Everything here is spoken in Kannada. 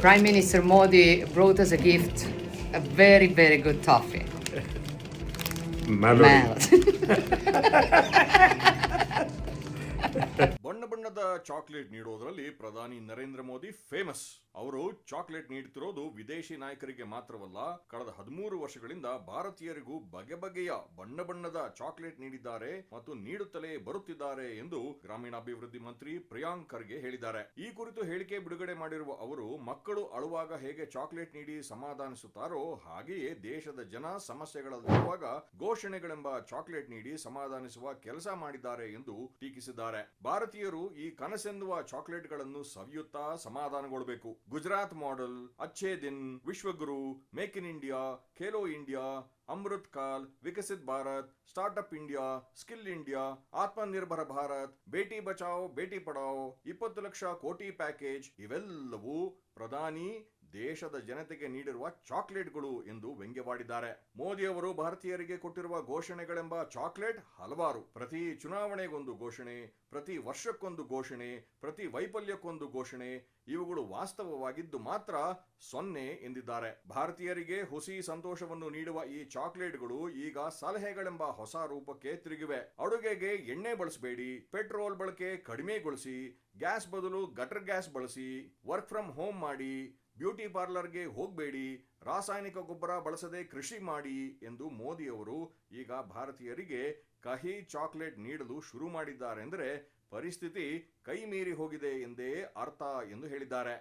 Prime Minister Modi brought us a gift, a very, very good toffee. Mallory. ಬಣ್ಣ ಬಣ್ಣದ ಚಾಕ್ಲೇಟ್ ನೀಡೋದ್ರಲ್ಲಿ ಪ್ರಧಾನಿ ನರೇಂದ್ರ ಮೋದಿ ಫೇಮಸ್. ಅವರು ಚಾಕ್ಲೇಟ್ ನೀಡುತ್ತಿರೋದು ವಿದೇಶಿ ನಾಯಕರಿಗೆ ಮಾತ್ರವಲ್ಲ, ಕಳೆದ 13 ವರ್ಷಗಳಿಂದ ಭಾರತೀಯರಿಗೂ ಬಗೆ ಬಗೆಯ ಬಣ್ಣ ಬಣ್ಣದ ಚಾಕ್ಲೇಟ್ ನೀಡಿದ್ದಾರೆ ಮತ್ತು ನೀಡುತ್ತಲೇ ಬರುತ್ತಿದ್ದಾರೆ ಎಂದು ಗ್ರಾಮೀಣಾಭಿವೃದ್ಧಿ ಮಂತ್ರಿ ಪ್ರಿಯಾಂಕ್ ಖರ್ಗೆ ಹೇಳಿದ್ದಾರೆ. ಈ ಕುರಿತು ಹೇಳಿಕೆ ಬಿಡುಗಡೆ ಮಾಡಿರುವ ಅವರು, ಮಕ್ಕಳು ಅಳುವಾಗ ಹೇಗೆ ಚಾಕ್ಲೇಟ್ ನೀಡಿ ಸಮಾಧಾನಿಸುತ್ತಾರೋ ಹಾಗೆಯೇ ದೇಶದ ಜನ ಸಮಸ್ಯೆಗಳಲ್ಲಿರುವಾಗ ಘೋಷಣೆಗಳೆಂಬ ಚಾಕ್ಲೇಟ್ ನೀಡಿ ಸಮಾಧಾನಿಸುವ ಕೆಲಸ ಮಾಡಿದ್ದಾರೆ ಎಂದು ಟೀಕಿಸಿದ್ದಾರೆ. ಭಾರತೀಯರು ಈ ಕನಸೆನ್ನುವ ಚಾಕ್ಲೇಟ್ ಗಳನ್ನು ಸವಿಯುತ್ತಾ ಸಮಾಧಾನಗೊಳ್ಳಬೇಕು. ಗುಜರಾತ್ ಮಾಡೆಲ್, ಅಚ್ಚೇ ದಿನ್, ವಿಶ್ವಗುರು, ಮೇಕ್ ಇನ್ ಇಂಡಿಯಾ, ಖೇಲೋ ಇಂಡಿಯಾ, ಅಮೃತ್ ಕಾಲ್, ವಿಕಸಿತ್ Bharat, startup India, skill India, ಆತ್ಮನಿರ್ಭರ ಭಾರತ್, ಬೇಟಿ ಬಚಾವ್ ಬೇಟಿ ಪಢಾವ್, 20 ಲಕ್ಷ ಕೋಟಿ ಪ್ಯಾಕೇಜ್ ಇವೆಲ್ಲವೂ ಪ್ರಧಾನಿ ದೇಶದ ಜನತೆಗೆ ನೀಡಿರುವ ಚಾಕ್ಲೇಟ್ಗಳು ಎಂದು ವ್ಯಂಗ್ಯವಾಡಿದ್ದಾರೆ. ಮೋದಿ ಅವರು ಭಾರತೀಯರಿಗೆ ಕೊಟ್ಟಿರುವ ಘೋಷಣೆಗಳೆಂಬ ಚಾಕ್ಲೇಟ್ ಹಲವಾರು. ಪ್ರತಿ ಚುನಾವಣೆಗೊಂದು ಘೋಷಣೆ, ಪ್ರತಿ ವರ್ಷಕ್ಕೊಂದು ಘೋಷಣೆ, ಪ್ರತಿ ವೈಫಲ್ಯಕ್ಕೊಂದು ಘೋಷಣೆ, ಇವುಗಳು ವಾಸ್ತವವಾಗಿದ್ದು ಮಾತ್ರ 0 ಎಂದಿದ್ದಾರೆ. ಭಾರತೀಯರಿಗೆ ಹುಸಿ ಸಂತೋಷವನ್ನು ನೀಡುವ ಈ ಚಾಕ್ಲೇಟ್ಗಳು ಈಗ ಸಲಹೆಗಳೆಂಬ ಹೊಸ ರೂಪಕ್ಕೆ ತಿರುಗಿವೆ. ಅಡುಗೆಗೆ ಎಣ್ಣೆ ಬಳಸಬೇಡಿ, ಪೆಟ್ರೋಲ್ ಬಳಕೆ ಕಡಿಮೆಗೊಳಿಸಿ, ಗ್ಯಾಸ್ ಬದಲು ಗಟರ್ ಗ್ಯಾಸ್ ಬಳಸಿ, ವರ್ಕ್ ಫ್ರಮ್ ಹೋಮ್ ಮಾಡಿ, ಬ್ಯೂಟಿ ಪಾರ್ಲರ್ಗೆ ಹೋಗಬೇಡಿ, ರಾಸಾಯನಿಕ ಗೊಬ್ಬರ ಬಳಸದೆ ಕೃಷಿ ಮಾಡಿ ಎಂದು ಮೋದಿ ಅವರು ಈಗ ಭಾರತೀಯರಿಗೆ ಕಹಿ ಚಾಕ್ಲೇಟ್ ನೀಡಲು ಶುರು ಮಾಡಿದ್ದಾರೆಂದರೆ ಪರಿಸ್ಥಿತಿ ಕೈ ಮೀರಿ ಹೋಗಿದೆ ಎಂದೇ ಅರ್ಥ ಎಂದು ಹೇಳಿದ್ದಾರೆ.